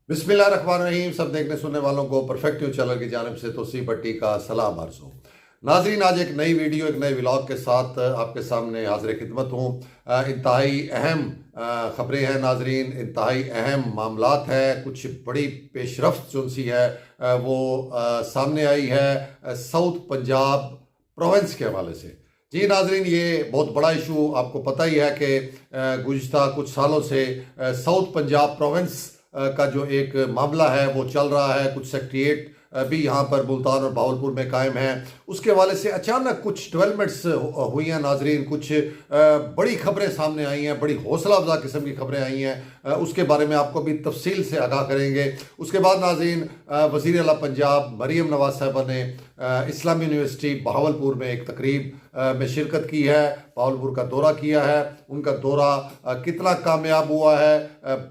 बिस्मिल्लाहिर्रहमानिर्रहीम। सब देखने सुनने वालों को परफेक्ट न्यूज़ चैनल की जानिब से तोसी भट्टी का सलाम अर्ज़ हो। नाज़रीन, आज एक नई वीडियो, एक नए व्लॉग के साथ आपके सामने हाज़िर खिदमत हूँ। इंतहाई अहम ख़बरें हैं नाज़रीन, इंतहाई अहम मामलात है। कुछ बड़ी पेशरफ्त जो सी है वो सामने आई है साउथ पंजाब प्रोविंस के हवाले से। जी नाज़रीन, ये बहुत बड़ा इशू आपको पता ही है कि गुज़िश्ता कुछ सालों से साउथ पंजाब प्रोविंस का जो एक मामला है वो चल रहा है। कुछ सेक्रेटेरिएट भी यहाँ पर मुल्तान और बहावलपुर में कायम है। उसके हवाले से अचानक कुछ डेवलपमेंट्स हुई हैं नाजरीन। कुछ बड़ी खबरें सामने आई हैं, बड़ी हौसला अफजा किस्म की खबरें आई हैं। उसके बारे में आपको भी तफसील से आगाह करेंगे। उसके बाद नाजरीन, वज़ीर आला पंजाब मरीम नवाज साहबा ने इस्लामी यूनिवर्सिटी बहावलपुर में एक तकरीब में शिरकत की है, बहावलपुर का दौरा किया है। उनका दौरा कितना कामयाब हुआ है,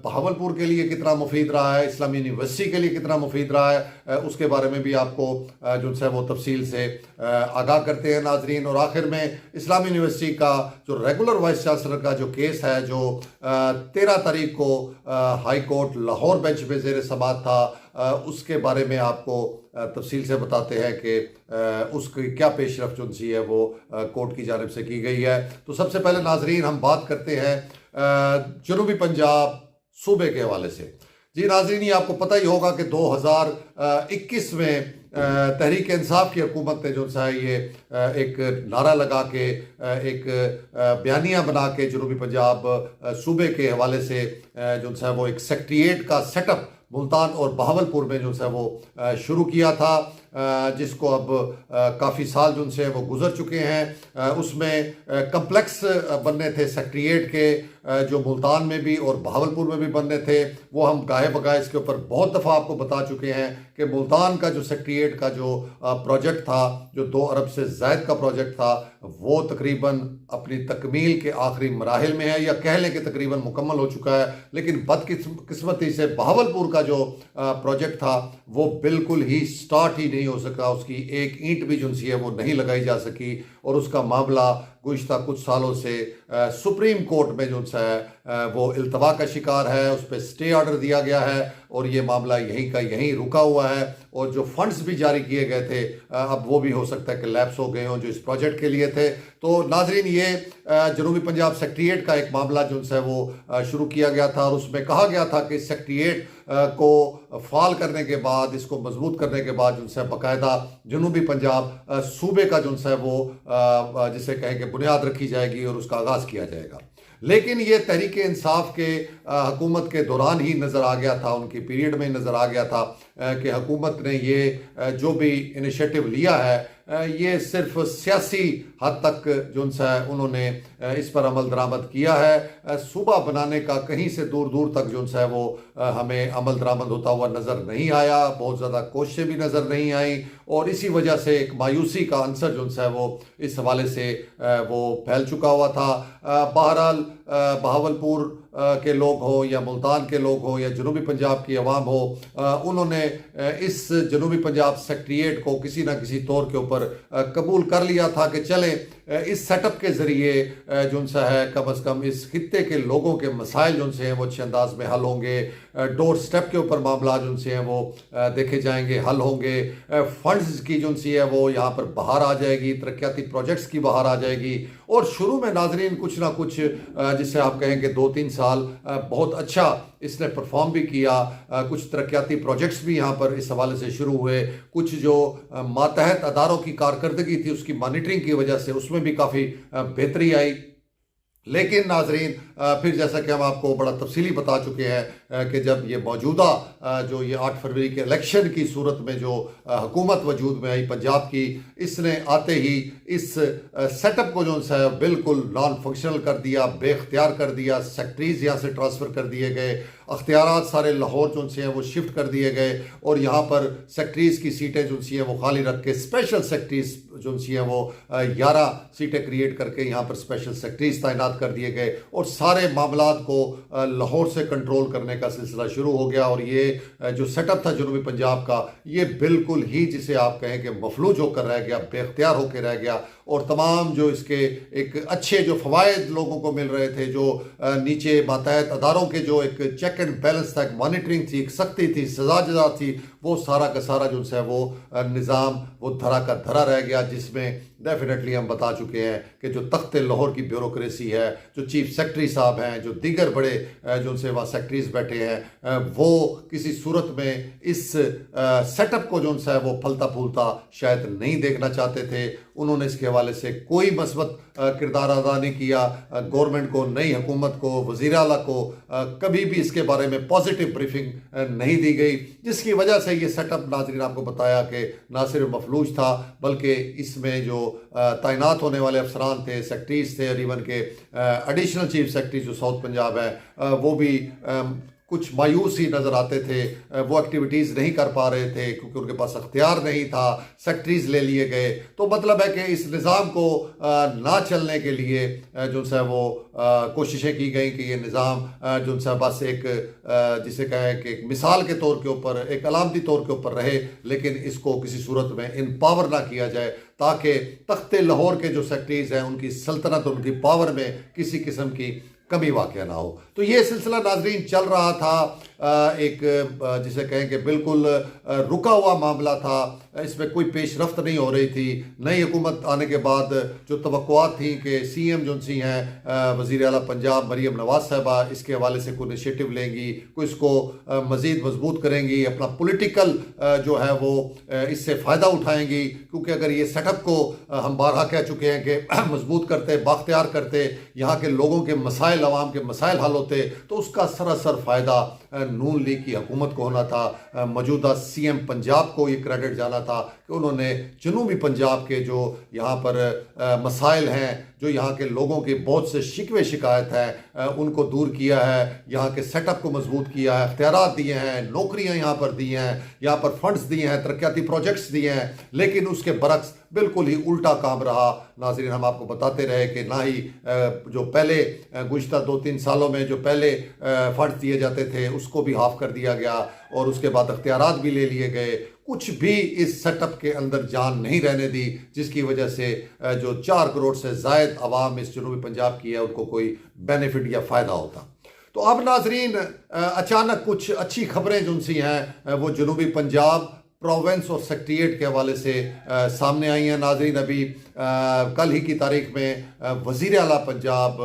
बहावलपुर के लिए कितना मुफीद रहा है, इस्लामी यूनिवर्सिटी के लिए कितना मुफीद रहा है, उसके बारे में भी आपको जो है वो तफसील से आगाह करते हैं नाजरीन। और आखिर में इस्लामी यूनिवर्सिटी का जो रेगुलर वाइस चांसलर का जो केस है, जो 13 तारीख को हाई कोर्ट लाहौर बेंच में ज़ेर समाअत था, उसके बारे में आपको तफसील से बताते हैं कि उसकी क्या पेशरफ्त जो सी है वो कोर्ट की जानिब से की गई है। तो सबसे पहले नाजरीन हम बात करते हैं जनूबी पंजाब सूबे के हवाले से। जी नाजरीन, ये आपको पता ही होगा कि 2021 में तहरीक इंसाफ की हुकूमत ने जो सा ये एक नारा लगा के एक बयानिया बना के जनूबी पंजाब सूबे के हवाले से जो सा वो एक सेक्रेटेरिएट का सेटअप मुल्तान और बहावलपुर में जो है वो शुरू किया था, जिसको अब काफ़ी साल जो से वो गुजर चुके हैं। उसमें कम्प्लेक्स बनने थे सेक्रेटेरिएट के, जो मुल्तान में भी और बहावलपुर में भी बनने थे। वो हम गाहे बगाहे इसके ऊपर बहुत दफ़ा आपको बता चुके हैं कि मुल्तान का जो सेक्रेटेरिएट का जो प्रोजेक्ट था, जो 2 अरब से ज़ायद का प्रोजेक्ट था, वो तकरीबन अपनी तकमील के आखिरी मराहिल में है, या कह लें कि तकरीबन मुकम्मल हो चुका है। लेकिन बदकिस्मती से बहावलपुर का जो प्रोजेक्ट था वो बिल्कुल ही स्टार्ट ही नहीं हो सका। उसकी एक ईंट भी जो सी है वो नहीं लगाई जा सकी, और उसका मामला गुज़िश्ता कुछ सालों से सुप्रीम कोर्ट में जो है वो इल्तवा का शिकार है। उस पर स्टे ऑर्डर दिया गया है और ये मामला यहीं का यहीं रुका हुआ है। और जो फंड्स भी जारी किए गए थे अब वो भी हो सकता है कि लैप्स हो गए हों, जो इस प्रोजेक्ट के लिए थे। तो नाजरीन, ये जनूबी पंजाब सेक्रेटेरिएट का एक मामला जो है वो शुरू किया गया था, और उसमें कहा गया था कि सेक्रेटेरिएट को फाल करने के बाद, इसको मजबूत करने के बाद जो है बाकायदा जनूबी पंजाब सूबे का जो है वो जिसे कहें कि बुनियाद रखी जाएगी और उसका आगाज़ किया जाएगा। लेकिन ये तहरीक इंसाफ के हुकूमत के दौरान ही नज़र आ गया था, उनकी पीरियड में नज़र आ गया था कि हुकूमत ने ये जो भी इनिशिएटिव लिया है ये सिर्फ सियासी हद तक जो है उन्होंने इस पर अमल दरामद किया है। सूबा बनाने का कहीं से दूर दूर तक जो है वो हमें अमल दरामद होता हुआ नज़र नहीं आया। बहुत ज़्यादा कोशिशें भी नज़र नहीं आई, और इसी वजह से एक मायूसी का अंसर जो है वो इस हवाले से वो फैल चुका हुआ था। बहरहाल बहावलपुर के लोग हो या मुल्तान के लोग हो या जनूबी पंजाब की अवाम हो, उन्होंने इस जनूबी पंजाब सेक्रेटेरिएट को किसी न किसी तौर के ऊपर कबूल कर लिया था कि चले इस सेटअप के ज़रिए जो है कम अज़ कम इस खित्ते के लोगों के मसाइल जो से हैं वो अच्छे अंदाज में हल होंगे। डोर स्टेप के ऊपर मामला जो से हैं वो देखे जाएंगे, हल होंगे। फंड्स की जो सी है वो यहाँ पर बाहर आ जाएगी, तरक्याती प्रोजेक्ट्स की बाहर आ जाएगी। और शुरू में नाजरीन कुछ ना कुछ जिससे आप कहेंगे 2-3 साल बहुत अच्छा इसने परफॉर्म भी किया। कुछ तरक्याती प्रोजेक्ट्स भी यहाँ पर इस हवाले से शुरू हुए। कुछ जो मातहत अदारों की कारकर्दगी थी उसकी मॉनिटरिंग की वजह से उसमें भी काफ़ी बेहतरी आई। लेकिन नाजरीन, फिर जैसा कि हम आपको बड़ा तफसीली बता चुके हैं कि जब ये मौजूदा जो ये 8 फरवरी के इलेक्शन की सूरत में जो हुकूमत वजूद में आई पंजाब की, इसने आते ही इस सेटअप को जो है बिल्कुल नॉन फंक्शनल कर दिया, बेख्तियार कर दिया। सेक्रेटरीज यहाँ से ट्रांसफ़र कर दिए गए, अख्तियारात सारे लाहौर जो से हैं वो शिफ्ट कर दिए गए, और यहाँ पर सेक्रेटरीज की सीटें जो सी हैं वो खाली रख के स्पेशल सेक्रेटरीज जो सी हैं वो 11 सीटें क्रिएट करके यहाँ पर स्पेशल सेक्रेटरीज तैनात कर दिए गए, और सारे मामलात को लाहौर से कंट्रोल करने का सिलसिला शुरू हो गया। और ये जो सेटअप था जनूबी पंजाब का, ये बिल्कुल ही जिसे आप कहें कि मफलूज होकर रह गया, बेख्तियार होकर रह गया। और तमाम जो इसके एक अच्छे जो फ़वाइद लोगों को मिल रहे थे, जो नीचे मातहत अदारों के जो एक चेक एंड बैलेंस था, एक मॉनिटरिंग थी, एक सख्ती थी, सजा जजा थी, वो सारा का सारा जो है वो निज़ाम वो धरा का धरा रह गया, जिसमें डेफिनेटली हम बता चुके हैं कि जो तख्ते लाहौर की ब्यूरोक्रेसी है, जो चीफ सेक्रेटरी साहब हैं, जो दीगर बड़े जो उनसे वहाँ सेक्रेटरीज बैठे हैं, वो किसी सूरत में इस सेटअप को जो है वो फलता फूलता शायद नहीं देखना चाहते थे। उन्होंने इसके हवाले से कोई मस्बत किरदार अदा नहीं किया। गवर्नमेंट को, नई हुकूमत को, वज़ीर आला को कभी भी इसके बारे में पॉजिटिव ब्रीफिंग नहीं दी गई, जिसकी वजह से ये सेटअप नाज़रीन आपको बताया कि ना सिर्फ मफलूज था, बल्कि इसमें जो तैनात होने वाले अफसरान थे, सेक्रेटरीज थे, और इवन के एडिशनल चीफ सेक्रेटरी जो साउथ पंजाब है वो भी कुछ मायूस ही नज़र आते थे। वो एक्टिविटीज़ नहीं कर पा रहे थे क्योंकि उनके पास अख्तियार नहीं था, सेक्रेटरीज ले लिए गए। तो मतलब है कि इस निज़ाम को ना चलने के लिए जो है वो कोशिशें की गई कि ये निज़ाम जो है बस एक जिसे कहें कि एक मिसाल के तौर के ऊपर, एक अलामती तौर के ऊपर रहे, लेकिन इसको किसी सूरत में इनपावर ना किया जाए, ताकि तख्ते लाहौर के जो सेक्रेटरीज हैं उनकी सल्तनत, उनकी पावर में किसी किस्म की कमी वाक़या ना हो। तो ये सिलसिला नाजरीन चल रहा था, एक जिसे कहें कि बिल्कुल रुका हुआ मामला था, इसमें कोई पेशरफ्त नहीं हो रही थी। नई हुकूमत आने के बाद जो तवक्कुआत थी कि सीएम जो सी हैं वज़ीर आला पंजाब मरियम नवाज साहबा इसके हवाले से कोई इनिशिएटिव लेंगी, कोई इसको मज़ीद मजबूत करेंगी, अपना पॉलिटिकल जो है वो इससे फ़ायदा उठाएंगी, क्योंकि अगर ये सेटअप को हम बारहा कह चुके हैं कि मजबूत करते, बाख्तियार करते, यहाँ के लोगों के मसाइल, अवाम के मसाइल हल होते, तो उसका सरासर फ़ायदा नून लीग की हुकूमत को होना था। मौजूदा सीएम पंजाब को ये क्रेडिट जाना था कि उन्होंने जनूबी पंजाब के जो यहाँ पर मसाइल हैं, जो यहाँ के लोगों के बहुत से शिकवे शिकायत हैं, उनको दूर किया है, यहाँ के सेटअप को मजबूत किया है, इख्तियारात दिए हैं, नौकरियाँ यहाँ पर दी हैं, यहाँ पर फंड्स दिए हैं, तरक्याती प्रोजेक्ट्स दिए हैं, लेकिन उसके बरक्स बिल्कुल ही उल्टा काम रहा। नाज़रीन, हम आपको बताते रहे कि ना ही जो पहले गुज़िश्ता 2-3 सालों में जो पहले फंड्स दिए जाते थे उसको भी हाफ कर दिया गया, और उसके बाद इख्तियारात भी ले लिए गए। कुछ भी इस सेटअप के अंदर जान नहीं रहने दी, जिसकी वजह से जो 4 करोड़ से ज़ायद आवाम इस जनूबी पंजाब की है उनको कोई बेनिफिट या फ़ायदा होता। तो अब नाजरीन अचानक कुछ अच्छी खबरें जो सी हैं वो जनूबी पंजाब प्रोविंस और सेक्रेटेरिएट के हवाले से सामने आई हैं। नाजरीन, अभी कल ही की तारीख में वज़ीर आला पंजाब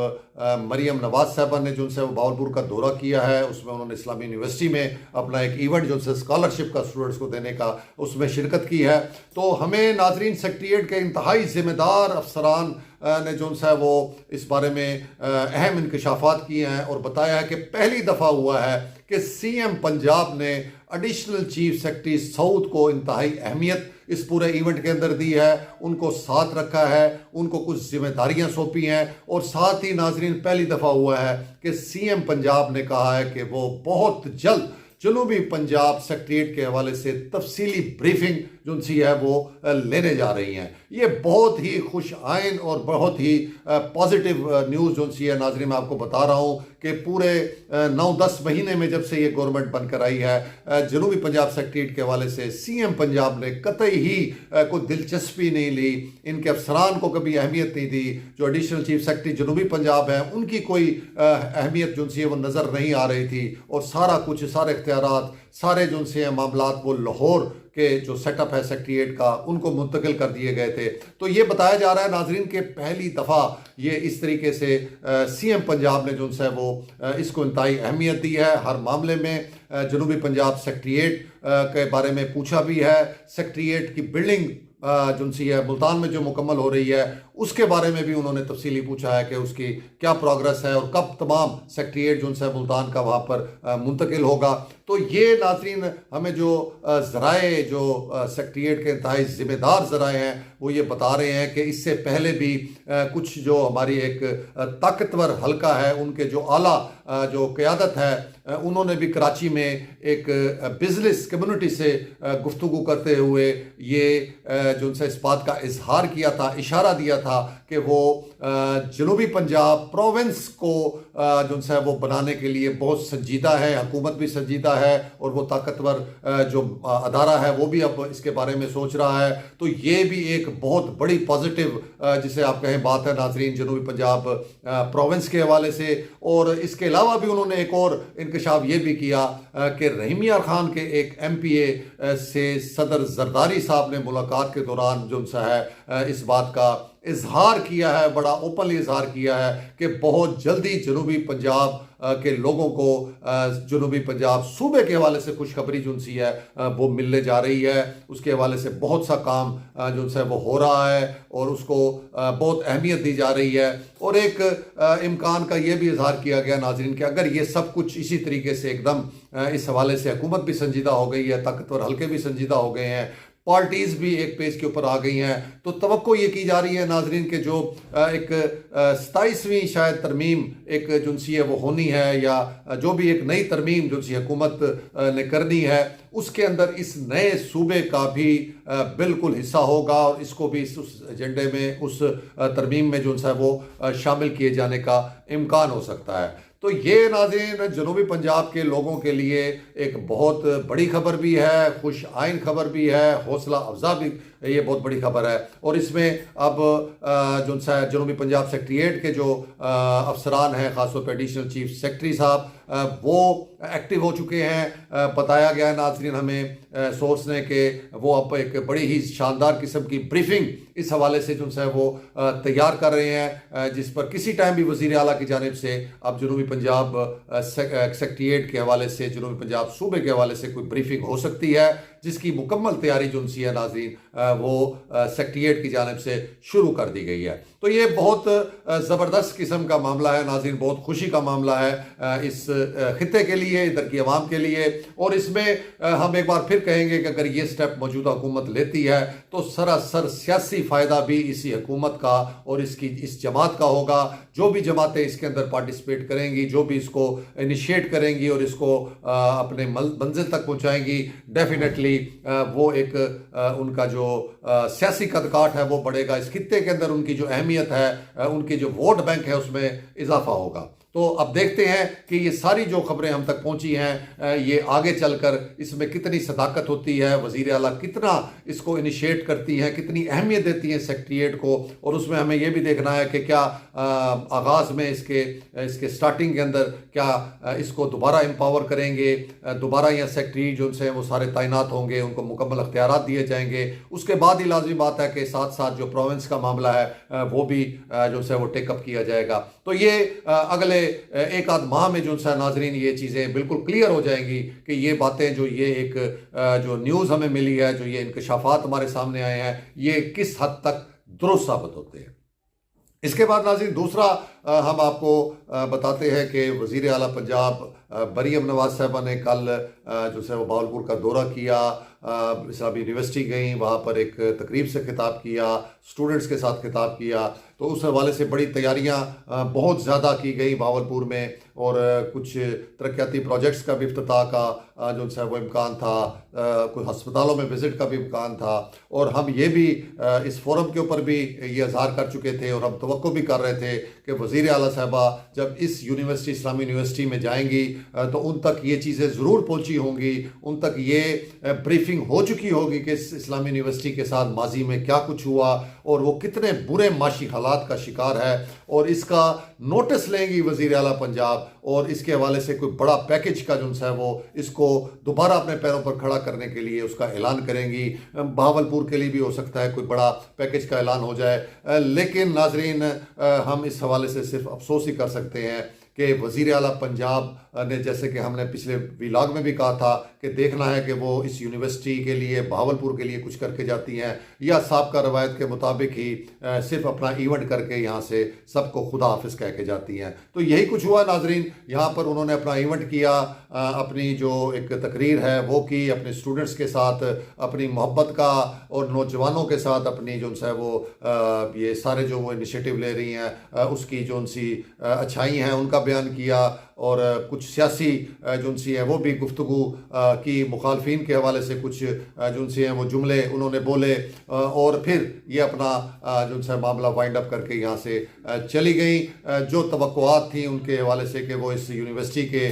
मरियम नवाज साहबा ने जो वो बावलपुर का दौरा किया है, उसमें उन्होंने इस्लामी यूनिवर्सिटी में अपना एक इवेंट जो स्कॉलरशिप का स्टूडेंट्स को देने का उसमें शिरकत की है। तो हमें नाजरीन सेक्रेटेरिएट के इंतहाई ज़िम्मेदार अफसरान ने जो है वो इस बारे में अहम इंकशाफात किए हैं और बताया है कि पहली दफ़ा हुआ है कि सीएम पंजाब ने एडिशनल चीफ सेक्रेटरी साउथ को इंतहाई अहमियत इस पूरे इवेंट के अंदर दी है, उनको साथ रखा है, उनको कुछ जिम्मेदारियां सौंपी हैं, और साथ ही नाजरीन पहली दफ़ा हुआ है कि सीएम पंजाब ने कहा है कि वो बहुत जल्द जनूबी पंजाब सेक्रेटेरिएट के हवाले से तफसीली ब्रीफिंग जो सी है वो लेने जा रही हैं। ये बहुत ही खुश आइन और बहुत ही पॉजिटिव न्यूज़ जो सी है नाजरीन, मैं आपको बता रहा हूँ कि पूरे 9-10 महीने में जब से ये गवर्नमेंट बनकर आई है, जनूबी पंजाब सेक्रेटेरिएट के हवाले से सीएम पंजाब ने कतई ही कोई दिलचस्पी नहीं ली, इनके अफसरान को कभी अहमियत नहीं दी। जो एडिशनल चीफ सेक्रेटरी जनूबी पंजाब है उनकी कोई अहमियत जो सी है वो नज़र नहीं आ रही थी, और सारा कुछ, सारे इख्तियारात, सारे जो से मामलात वो लाहौर के जो सेटअप है सेक्रेटेरिएट का उनको मुंतकिल कर दिए गए थे। तो ये बताया जा रहा है नाजरीन के पहली दफ़ा ये इस तरीके से सीएम पंजाब ने जो है वो इसको इंतहाई अहमियत दी है। हर मामले में जनूबी पंजाब सेक्रेटेरिएट के बारे में पूछा भी है। सेक्रेटेरिएट की बिल्डिंग जो सी है मुल्तान में जो मुकम्मल हो रही है उसके बारे में भी उन्होंने तफसीली पूछा है कि उसकी क्या प्रोग्रेस है और कब तमाम सेक्रेटेरिएट जो है मुल्तान का वहाँ पर मुंतकिल होगा। तो ये नाजरीन हमें जो ज़राए जो सेक्रेटेरिएट के इंतहाई ज़िम्मेदार ज़राए हैं वो ये बता रहे हैं कि इससे पहले भी कुछ जो हमारी एक ताकतवर हल्का है उनके जो आला जो क़यादत है उन्होंने भी कराची में एक बिजनेस कम्युनिटी से गुफ्तगू करते हुए ये जो इस बात का इजहार किया था, इशारा दिया था कि वो जनूबी पंजाब प्रोविंस को जो है वो बनाने के लिए बहुत संजीदा है, हुकूमत भी संजीदा है और वो ताकतवर जो अदारा है वो भी अब इसके बारे में सोच रहा है। तो ये भी एक बहुत बड़ी पॉजिटिव जिसे आप कहें बात है नाजरीन जनूबी पंजाब प्रोविंस के हवाले से। और इसके अलावा भी उन्होंने एक और इंकशाफ ये भी किया कि रहीम यार खान के एक MPA से सदर जरदारी साहब ने मुलाकात के दौरान जो है इस बात का इजहार किया है, बड़ा ओपनली इजहार किया है कि बहुत जल्दी जनूबी पंजाब के लोगों को जनूबी पंजाब सूबे के हवाले से खुशखबरी जो सी है वो मिलने जा रही है। उसके हवाले से बहुत सा काम जो है वो हो रहा है और उसको बहुत अहमियत दी जा रही है। और एक इम्कान का ये भी इजहार किया गया नाजरीन कि अगर ये सब कुछ इसी तरीके से एकदम इस हवाले से हुकूमत भी संजीदा हो गई है, ताकतवर हल्के भी संजीदा हो गए हैं, पार्टीज भी एक पेज के ऊपर आ गई हैं, तो तवक्को ये की जा रही है नाजरीन के जो एक 27वीं शायद तरमीम एक जो सी है वो होनी है, या जो भी एक नई तरमीम जो सी हुकूमत ने करनी है उसके अंदर इस नए सूबे का भी बिल्कुल हिस्सा होगा और इसको भी उस एजेंडे में उस तरमीम में जो है वो शामिल किए जाने का इम्कान हो सकता है। तो ये नाज़रीन जनूबी पंजाब के लोगों के लिए एक बहुत बड़ी खबर भी है, खुश आइन खबर भी है, हौसला अफजा भी ये बहुत बड़ी खबर है। और इसमें अब जो है जनूबी पंजाब सेक्रेटेरिएट के जो अफसरान हैं, ख़ासतौर पर एडिशनल चीफ सेक्रेटरी साहब वो एक्टिव हो चुके हैं। बताया गया है नाज़रीन हमें सोर्स ने कि वो अब एक बड़ी ही शानदार किस्म की ब्रीफिंग इस हवाले से जो है वो तैयार कर रहे हैं, जिस पर किसी टाइम भी वज़ीर आला की जानिब से अब जनूबी पंजाब सेक्रेटेरिएट के हवाले से, जनूबी पंजाब सूबे के हवाले से कोई ब्रीफिंग हो सकती है, जिसकी मुकम्मल तैयारी जो सी है नाज़रीन वो सेक्रेटेरिएट की जानिब से शुरू कर दी गई है। तो ये बहुत ज़बरदस्त किस्म का मामला है नाज़रीन, बहुत खुशी का मामला है इस खिते के लिए, इधर की आवाम के लिए। और इसमें हम एक बार फिर कहेंगे कि अगर ये स्टेप मौजूदा हुकूमत लेती है तो सरासर सियासी फ़ायदा भी इसी हुकूमत का और इस जमात का होगा। जो भी जमातें इसके अंदर पार्टिसिपेट करेंगी, जो भी इसको इनिशिएट करेंगी और इसको अपने मंजिल तक पहुँचाएंगी, डेफिनेटली वो एक उनका जो सियासी कदकाठ है वो बढ़ेगा। इस खित्ते के अंदर उनकी जो अहमियत है, उनकी जो वोट बैंक है उसमें इजाफा होगा। तो अब देखते हैं कि ये सारी जो खबरें हम तक पहुंची हैं ये आगे चलकर इसमें कितनी सदाकत होती है, वज़ीर आला कितना इसको इनिशिएट करती हैं, कितनी अहमियत देती हैं सेक्रेटेरिएट को। और उसमें हमें ये भी देखना है कि क्या आगाज़ में इसके स्टार्टिंग के अंदर क्या इसको दोबारा एम्पावर करेंगे, दोबारा यहाँ सेक्रेटरी जो से वो सारे तैनात होंगे, उनको मुकम्मल अख्तियारात दिए जाएंगे। उसके बाद ही लाजमी बात है कि साथ साथ जो प्रोविंस का मामला है वो भी जो है वो टेकअप किया जाएगा। तो ये अगले एक आध माह में जो है नाजरीन ये चीज़ें बिल्कुल क्लियर हो जाएंगी कि ये बातें जो ये एक जो न्यूज़ हमें मिली है, जो ये इंकशाफात हमारे सामने आए हैं, ये किस हद तक दुरुस्त साबित होते हैं। इसके बाद नाज़रीन दूसरा हम आपको बताते हैं कि वज़ीर आला पंजाब मरीम नवाज साहबा ने कल जो है वो बावलपुर का दौरा किया, इस्लामी यूनिवर्सिटी गई, वहाँ पर एक तकरीब से खिताब किया, स्टूडेंट्स के साथ खिताब किया। तो उस हवाले से बड़ी तैयारियाँ बहुत ज़्यादा की गई बावलपुर में और कुछ तरक्याती प्रोजेक्ट्स का भी इफ्तिताह का जो है वो इम्कान था, कुछ हस्पतालों में विज़िट का भी इम्कान था। और हम ये भी इस फोरम के ऊपर भी ये इज़हार कर चुके थे और हम तवक्को भी कर रहे थे कि वज़ीर आला साहबा जब इस यूनिवर्सिटी इस्लामी यूनिवर्सिटी में जाएंगी तो उन तक ये चीज़ें ज़रूर पहुँची होंगी, उन तक ये ब्रीफिंग हो चुकी होगी कि इस इस्लामी यूनिवर्सिटी के साथ माजी में क्या कुछ हुआ और वो कितने बुरे माशी हालात का शिकार है, और इसका नोटिस लेंगी वज़ीर आला पंजाब और इसके हवाले से कोई बड़ा पैकेज का जो है वो इसको दोबारा अपने पैरों पर खड़ा करने के लिए उसका ऐलान करेंगी। भावलपुर के लिए भी हो सकता है कोई बड़ा पैकेज का ऐलान हो जाए। लेकिन नाजरीन हम इस हवाले से सिर्फ अफसोस ही कर सकते हैं कि वज़ीर आला पंजाब ने, जैसे कि हमने पिछले व्लॉग में भी कहा था, कि देखना है कि वो इस यूनिवर्सिटी के लिए, भावलपुर के लिए कुछ करके जाती हैं या साबका रवायत के मुताबिक ही सिर्फ अपना इवेंट करके यहाँ से सबको खुदा हाफिज़ कह के जाती हैं। तो यही कुछ हुआ नाजरीन। यहाँ पर उन्होंने अपना इवेंट किया, अपनी जो एक तकरीर है वो की, अपने स्टूडेंट्स के साथ अपनी मोहब्बत का और नौजवानों के साथ अपनी जो है वो ये सारे जो वो इनिशिएटिव ले रही हैं उसकी जो सी अच्छाई हैं उनका बयान किया। और कुछ सियासी जो सी हैं वो भी गुफ्तगू की, मुखालफिन के हवाले से कुछ जो सी हैं वो जुमले उन्होंने बोले और फिर ये अपना जो सा मामला वाइंड अप करके यहाँ से चली गई। जो तवक्कुआत थी उनके हवाले से कि वो इस यूनिवर्सिटी के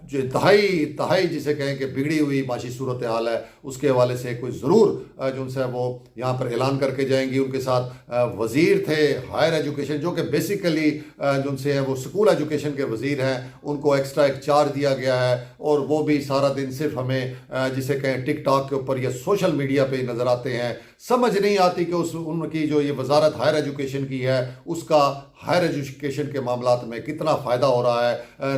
जो इंतहाई जिसे कहें कि बिगड़ी हुई माशी सूरत हाल है उसके हवाले से कोई ज़रूर जो उनसे वो यहाँ पर ऐलान करके जाएंगी। उनके साथ वज़ीर थे हायर एजुकेशन जो कि बेसिकली जो उनसे है वो स्कूल एजुकेशन के वज़ीर हैं, उनको एक्स्ट्रा एक चार्ज दिया गया है और वो भी सारा दिन सिर्फ हमें जिसे कहें टिकटॉक के ऊपर या सोशल मीडिया पे नज़र आते हैं। समझ नहीं आती कि उनकी जो ये वजारत हायर एजुकेशन की है उसका हायर एजुकेशन के मामलात में कितना फ़ायदा हो रहा है,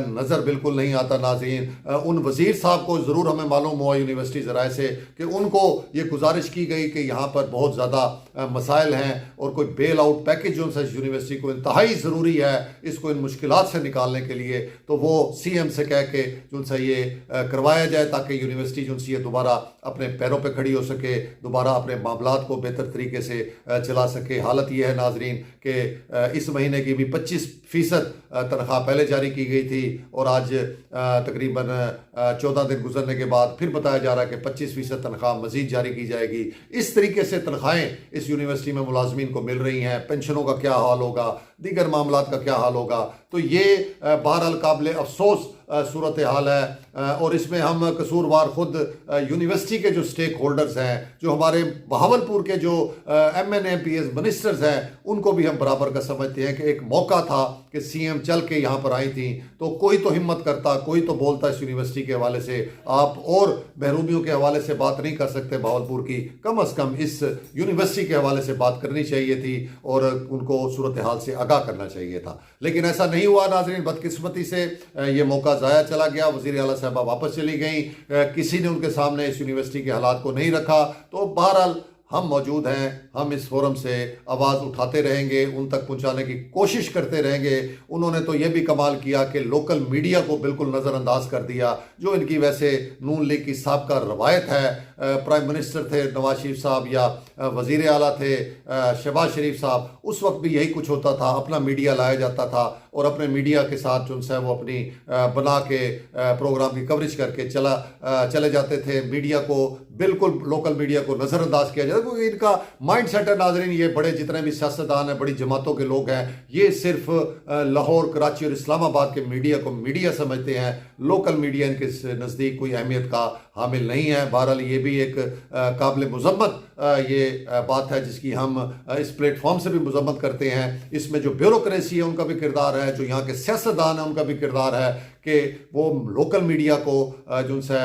नज़र बिल्कुल नहीं आता। नाज़रीन, उन वज़ीर साहब को ज़रूर हमें मालूम हुआ यूनिवर्सिटी ज़राए से कि उनको ये गुजारिश की गई कि यहाँ पर बहुत ज़्यादा मसाइल हैं और कोई बेल आउट पैकेज जो सा यूनिवर्सिटी को इंतहाई ज़रूरी है इसको इन मुश्किलात से निकालने के लिए, तो वो CM से कह के जो सा ये करवाया जाए ताकि यूनिवर्सिटी जो सी दोबारा अपने पैरों पर खड़ी हो सके, दोबारा अपने मामलात को बेहतर तरीके से चला सके। हालत ये है नाजरीन कि इस महीने की भी 25% तनख्वाह पहले जारी की गई थी और आज तकरीबन 14 दिन गुजरने के बाद फिर बताया जा रहा है कि 25% तनख्वाह मजीद जारी की जाएगी। इस तरीके से तनख्वाहें इस यूनिवर्सिटी में मुलाजमीन को मिल रही हैं, पेंशनों का क्या हाल होगा, दीगर मामलात का क्या हाल होगा। तो ये बहरहाल काबिल अफसोस सूरत हाल है और इसमें हम कसूरवार खुद यूनिवर्सिटी के जो स्टेक होल्डर्स हैं, जो हमारे बहावलपुर के जो MN MPs मिनिस्टर्स हैं, उनको भी हम बराबर का समझते हैं कि एक मौका था कि CM चल के यहाँ पर आई थी तो कोई तो हिम्मत करता, कोई तो बोलता इस यूनिवर्सिटी के हवाले से। आप और महरूमियों के हवाले से बात नहीं कर सकते बहावलपुर की, कम अज़ कम इस यूनिवर्सिटी के हवाले से बात करनी चाहिए थी और उनको सूरत हाल से आगाह करना चाहिए था, लेकिन ऐसा नहीं हुआ। नाज़रीन, बदकिस्मती से ये मौका ज़ाया चला गया। वज़ीर आला साहबा वापस चली गई, किसी ने उनके सामने इस यूनिवर्सिटी के हालात को नहीं रखा। तो बहरहाल हम मौजूद हैं, हम इस फोरम से आवाज़ उठाते रहेंगे, उन तक पहुंचाने की कोशिश करते रहेंगे। उन्होंने तो ये भी कमाल किया कि लोकल मीडिया को बिल्कुल नज़रअंदाज कर दिया, जो इनकी वैसे नून लीग की साबका रवायत है। प्राइम मिनिस्टर थे नवाज शरीफ साहब या वज़ीर आला थे शहबाज शरीफ साहब, उस वक्त भी यही कुछ होता था, अपना मीडिया लाया जाता था और अपने मीडिया के साथ जो है वो अपनी बना के प्रोग्राम की कवरेज करके चले जाते थे। मीडिया को बिल्कुल लोकल मीडिया को नज़रअंदाज किया जाता, क्योंकि इनका माइंड सेट है नाजरीन। ये बड़े जितने भी सियासतदान हैं, बड़ी जमातों के लोग हैं, ये सिर्फ लाहौर, कराची और इस्लामाबाद के मीडिया को मीडिया समझते हैं। लोकल मीडिया इनके नज़दीक कोई अहमियत का हामिल नहीं है। बहरहाल ये भी एक काबिल मुज़म्मत ये बात है जिसकी हम इस प्लेटफॉर्म से भी मुज़म्मत करते हैं। इसमें जो ब्यूरोक्रेसी है उनका भी किरदार है, जो यहाँ के सियासतदान हैं उनका भी किरदार है कि वो लोकल मीडिया को जो उनसे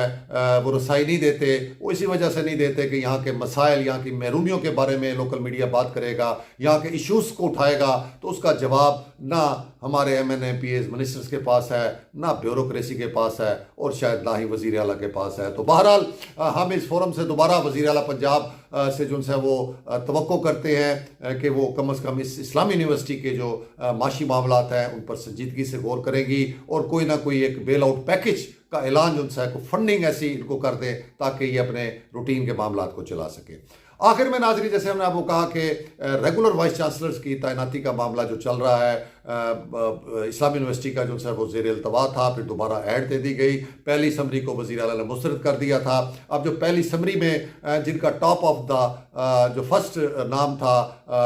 वो रसाई नहीं देते। वो इसी वजह से नहीं देते कि यहाँ के मसाइल, यहाँ की महरूमियों के बारे में लोकल मीडिया बात करेगा, यहाँ के इश्यूज़ को उठाएगा तो उसका जवाब ना हमारे MN MPs मिनिस्टर्स के पास है, ना ब्यूरोक्रेसी के पास है और शायद ना ही वज़ीर आला के पास है। तो बहरहाल हम इस फोरम से दोबारा वज़ीर आला पंजाब से जो है वो तवक्को करते हैं कि वो कम अज़ कम इस इस्लामी यूनिवर्सिटी के जो माशी मामलात हैं उन पर संजीदगी से गौर करेंगी और कोई ना कोई एक बेल आउट पैकेज का ऐलान जो है फंडिंग ऐसी इनको कर दें ताकि ये अपने रूटीन के मामलात को चला सके। आखिर में नाज़रीन, जैसे हमने आपको कहा कि रेगुलर वाइस चांसलर्स की तैनाती का मामला जो चल रहा है, इस्लामी यूनिवर्सिटी का जो है वो ज़ेर इल्तवा था, फिर दोबारा ऐड दे दी गई। पहली समरी को वज़ीर आला ने मुस्तरद कर दिया था। अब जो पहली समरी में जिनका टॉप ऑफ द जो फर्स्ट नाम था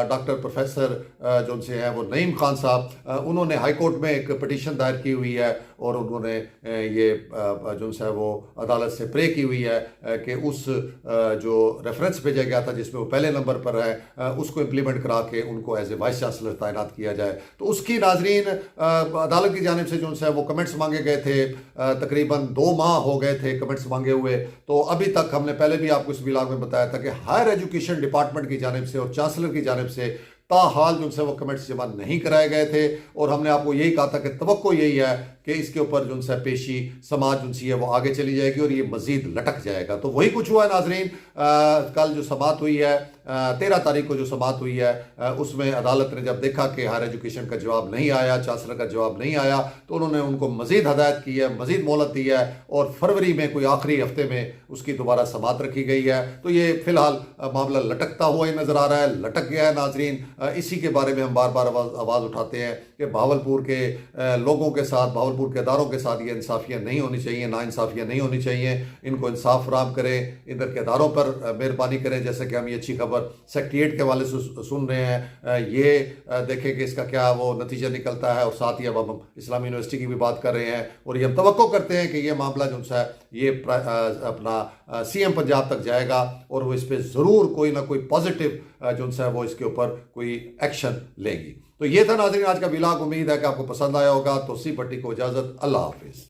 डॉक्टर प्रोफेसर जो से हैं वो नईम खान साहब, उन्होंने हाई कोर्ट में एक पटिशन दायर की हुई है और उन्होंने ये जो है वो अदालत से प्रे की हुई है कि उस जो रेफरेंस भेजा गया था जिसमें वो पहले नंबर पर है उसको इम्प्लीमेंट करा के उनको एज ए वाइस चांसलर तैनात किया जाए। तो उसकी नाजरीन अदालत की जानिब से जो है वो कमेंट्स मांगे गए थे, तकरीबन 2 माह हो गए थे कमेंट्स मांगे हुए। तो अभी तक हमने पहले भी आपको इस व्लॉग में बताया था कि हायर एजुकेशन डिपार्टमेंट की जानिब से और चांसलर की जानिब से ताहाल जो है वो कमेंट्स जमा नहीं कराए गए थे और हमने आपको यही कहा था कि तवक्को यही है कि इसके ऊपर जो है पेशी समाज जो है वो आगे चली जाएगी और ये मजीद लटक जाएगा। तो वही कुछ हुआ है नाजरीन। कल जो समात हुई है 13 तारीख को जो समाअत हुई है उसमें अदालत ने जब देखा कि हायर एजुकेशन का जवाब नहीं आया, चांसलर का जवाब नहीं आया, तो उन्होंने उनको मजीद हदायत की है, मजीद मोहलत दी है और फरवरी में कोई आखिरी हफ्ते में उसकी दोबारा समाअत रखी गई है। तो ये फिलहाल मामला लटकता हुआ ही नजर आ रहा है, लटक गया है नाजरीन। इसी के बारे में हम बार बार आवाज़ उठाते हैं कि भावलपुर के लोगों के साथ, भावलपुर के अदारों के साथ ये इंसाफियाँ नहीं होनी चाहिए, नाइंसाफियाँ नहीं होनी चाहिए। इनको इंसाफ फराहम करें, इधर के अदारों पर मेहरबानी करें। जैसे कि हम ये अच्छी खबर सेक्रेटेरिएट के वाले से सुन रहे हैं, ये देखें कि इसका क्या वो नतीजा निकलता है। और साथ ही अब हम इस्लामी यूनिवर्सिटी की भी बात कर रहे हैं और ये हम तवक्को करते हैं कि ये मामला जो है ये अपना सीएम पंजाब तक जाएगा और वो इस पर ज़रूर कोई ना कोई पॉजिटिव जो है वो इसके ऊपर कोई एक्शन लेंगी। तो ये था नाज़रीन आज का व्लॉग। उम्मीद है कि आपको पसंद आया होगा। तो सी पट्टी को इजाज़त, अल्लाह हाफिज़।